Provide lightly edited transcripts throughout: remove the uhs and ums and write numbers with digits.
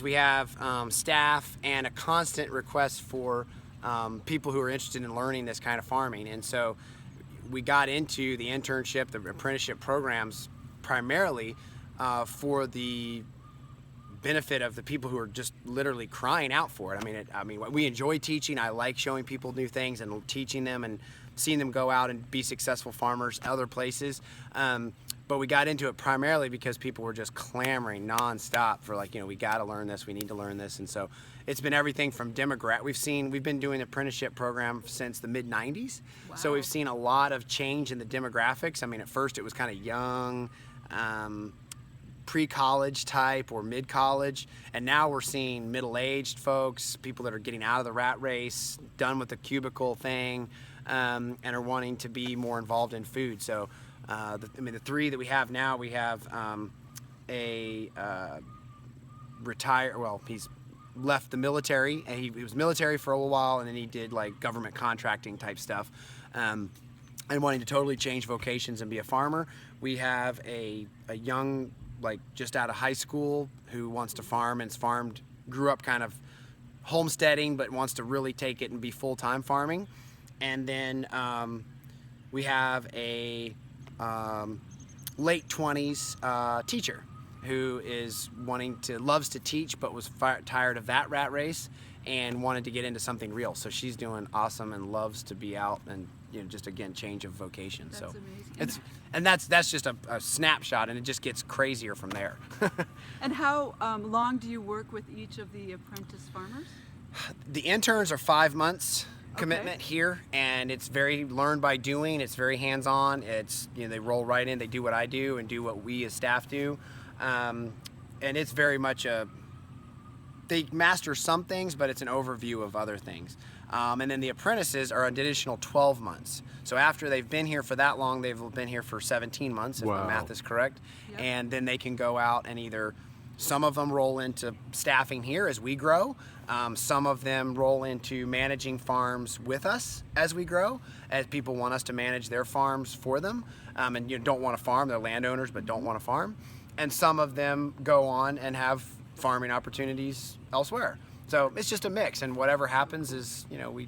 We have staff and a constant request for people who are interested in learning this kind of farming. And so we got into the internship, the apprenticeship programs primarily for the benefit of the people who are just literally crying out for it. I mean, we enjoy teaching. I like showing people new things and teaching them and seeing them go out and be successful farmers other places. But we got into it primarily because people were just clamoring nonstop for, like, we got to learn this, we need to learn this. And so it's been everything from we've been doing the apprenticeship program since the mid 90s. Wow. So we've seen a lot of change in the demographics. I mean, at first it was kind of young, pre-college type or mid-college, and now we're seeing middle-aged folks, people that are getting out of the rat race, done with the cubicle thing, and are wanting to be more involved in food. So the three that we have now, we have he's left the military, and he was military for a little while, and then he did like government contracting type stuff, and wanting to totally change vocations and be a farmer. We have a young, like just out of high school, who wants to farm and grew up kind of homesteading, but wants to really take it and be full-time farming. And then we have a late 20s teacher who loves to teach, but was tired of that rat race and wanted to get into something real. So she's doing awesome and loves to be out and just again change of vocation. That's so amazing. that's just a snapshot, and it just gets crazier from there. And how long do you work with each of the apprentice farmers? The interns are 5 months commitment here, and it's very learn by doing. It's very hands-on. It's they roll right in, they do what I do and do what we as staff do, and it's very much they master some things, but it's an overview of other things. And then the apprentices are an additional 12 months. So after they've been here for that long, they've been here for 17 months, if my math is correct. Yep. And then they can go out and some of them roll into staffing here as we grow. Some of them roll into managing farms with us as we grow, as people want us to manage their farms for them. And don't want to farm, they're landowners but don't want to farm. And some of them go on and have farming opportunities elsewhere. So it's just a mix, and whatever happens is, we...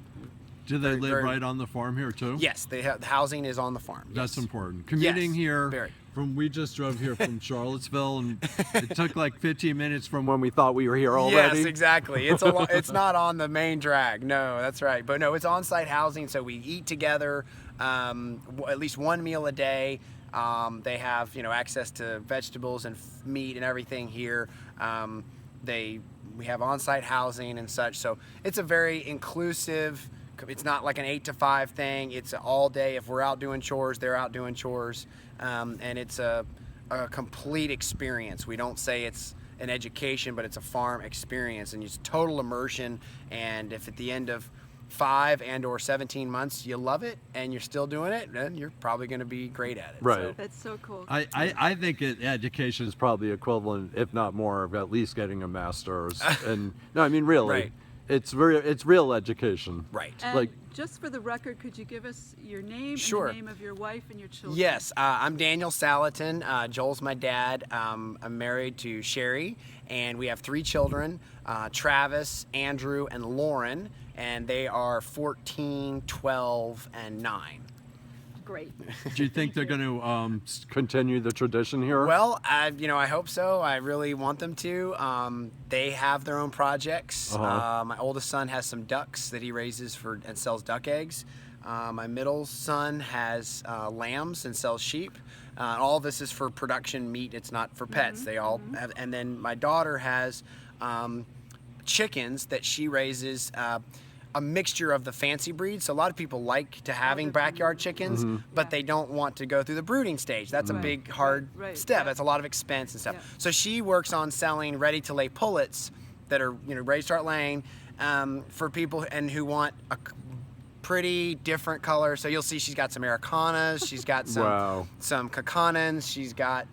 Do they live right on the farm here too? Yes, the housing is on the farm. That's yes. important. Commuting here, very. We just drove here from Charlottesville, and it took like 15 minutes from when we thought we were here already. Yes, exactly. It's not on the main drag. No, that's right. But no, it's on-site housing, so we eat together at least one meal a day. They have access to vegetables and meat and everything here. We have on-site housing and such, so it's a very inclusive. It's not like an 8 to 5 thing. It's all day. If we're out doing chores, they're out doing chores, and it's a complete experience. We don't say it's an education, but it's a farm experience, and it's total immersion. And if at the end of 5 and or 17 months you love it and you're still doing it, then you're probably going to be great at it. Right. So. That's so cool. I think education is probably equivalent, if not more, of at least getting a master's. And no, I mean really, right. It's real education. Right. And just for the record, could you give us your name Sure. and the name of your wife and your children? Yes, I'm Daniel Salatin. Joel's my dad. I'm married to Sherry, and we have 3 children, Travis, Andrew, and Lauren, and they are 14, 12, and 9. Great. Do you think they're going to continue the tradition here? Well, I hope so. I really want them to. They have their own projects. My oldest son has some ducks that he raises and sells duck eggs. My middle son has lambs and sells sheep. All this is for production meat. It's not for pets. They all have. And then my daughter has chickens that she raises. A mixture of the fancy breeds. So a lot of people like to having backyard chickens, but they don't want to go through the brooding stage. That's a big, hard step. That's a lot of expense and stuff. Yeah. So she works on selling ready-to-lay pullets that are ready to start laying for people and who want a pretty different color. So you'll see she's got some Americanas, she's got some Kakanans, she's got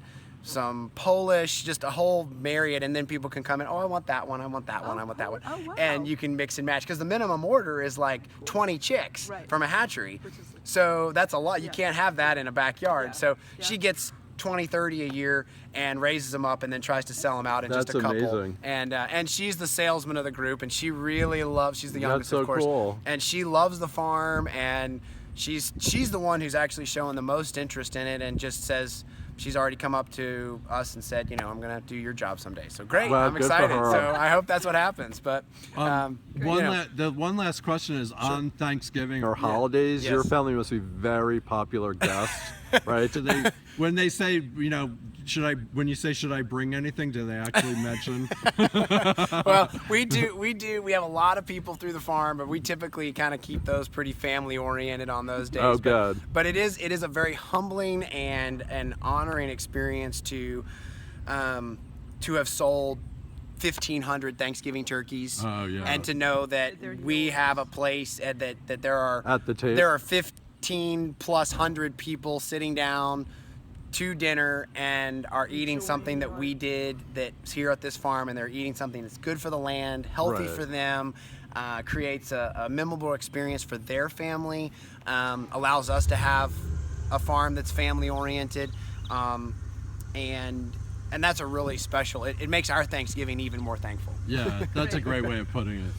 some Polish, just a whole myriad, and then people can come in, I want that one, I want that one, I want that one. Oh, wow. And you can mix and match, because the minimum order is like 20 chicks from a hatchery. So that's a lot. You can't have that in a backyard. So she gets 20, 30 a year and raises them up and then tries to sell them out in just a That's couple. amazing. And she's the salesman of the group, and she really loves. She's the youngest, That's so of course, cool. and she loves the farm, and she's the one who's actually showing the most interest in it, and just says. She's already come up to us and said, you know, I'm gonna do your job someday. So great, Well, I'm good for excited. her. So I hope that's what happens. But The one last question is on Thanksgiving or holidays, Yes. your family must be very popular guests, right? Do they, when they say, you know, when you say should I bring anything, do they actually mention? well, we do. We have a lot of people through the farm, but we typically kind of keep those pretty family oriented on those days. Oh, good. But it is a very humbling and an honoring experience to have sold 1,500 Thanksgiving turkeys. Oh, yeah. And to know that we have a place and that there are At the table. there are 15 plus hundred people sitting down to dinner and are eating something that we did that's here at this farm, and they're eating something that's good for the land, healthy Right. for them, creates a memorable experience for their family, allows us to have a farm that's family oriented, and that's a really special. It makes our Thanksgiving even more thankful. Yeah, that's a great way of putting it.